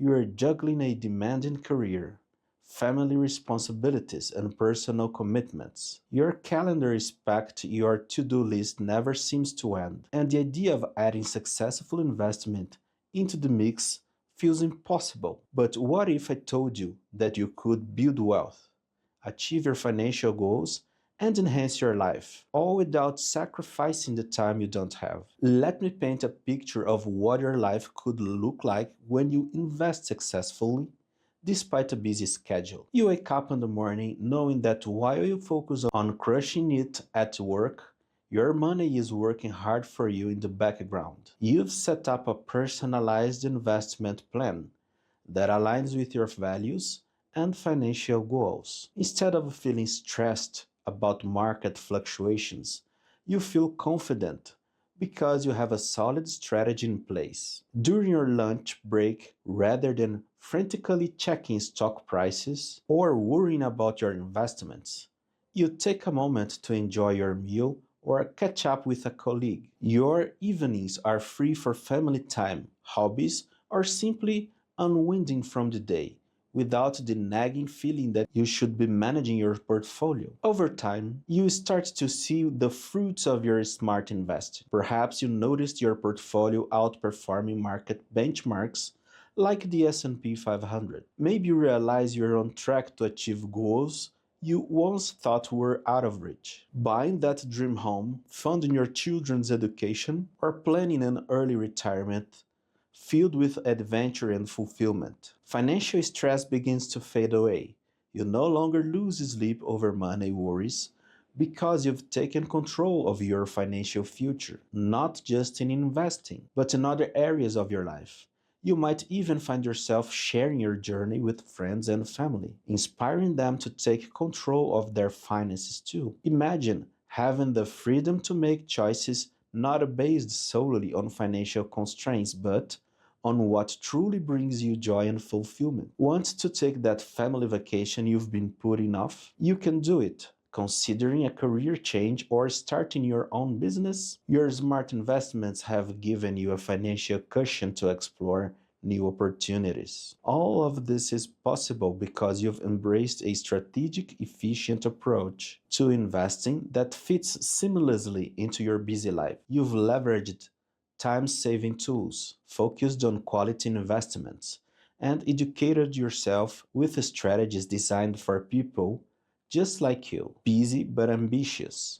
You are juggling a demanding career, family responsibilities, and personal commitments. Your calendar is packed, your to-do list never seems to end, and the idea of adding successful investment into the mix feels impossible. But what if I told you that you could build wealth, achieve your financial goals, and enhance your life, all without sacrificing the time you don't have? Let me paint a picture of what your life could look like when you invest successfully despite a busy schedule. You wake up in the morning knowing that while you focus on crushing it at work, your money is working hard for you in the background. You've set up a personalized investment plan that aligns with your values and financial goals. Instead of feeling stressed about market fluctuations, you feel confident because you have a solid strategy in place. During your lunch break, rather than frantically checking stock prices or worrying about your investments, you take a moment to enjoy your meal or catch up with a colleague. Your evenings are free for family time, hobbies, or simply unwinding from the day without the nagging feeling that you should be managing your portfolio. Over time, you start to see the fruits of your smart investing. Perhaps you noticed your portfolio outperforming market benchmarks like the S&P 500. Maybe you realize you're on track to achieve goals you once thought were out of reach. Buying that dream home, funding your children's education, or planning an early retirement filled with adventure and fulfillment. Financial stress begins to fade away. You no longer lose sleep over money worries because you've taken control of your financial future, not just in investing, but in other areas of your life. You might even find yourself sharing your journey with friends and family, inspiring them to take control of their finances too. Imagine having the freedom to make choices not based solely on financial constraints, but on what truly brings you joy and fulfillment. Want to take that family vacation you've been putting off? You can do it. Considering a career change or starting your own business? Your smart investments have given you a financial cushion to explore new opportunities. All of this is possible because you've embraced a strategic, efficient approach to investing that fits seamlessly into your busy life. You've leveraged time-saving tools, focused on quality investments, and educated yourself with strategies designed for people just like you, busy but ambitious.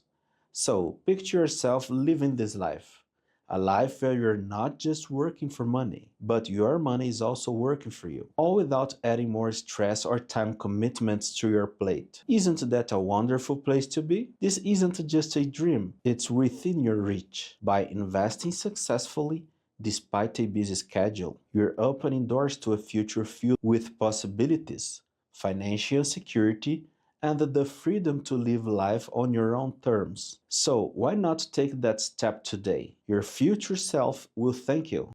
So, picture yourself living this life. A life where you're not just working for money, but your money is also working for you, all without adding more stress or time commitments to your plate. Isn't that a wonderful place to be? This isn't just a dream, it's within your reach. By investing successfully, despite a busy schedule, you're opening doors to a future filled with possibilities, financial security, and the freedom to live life on your own terms. So, why not take that step today? Your future self will thank you.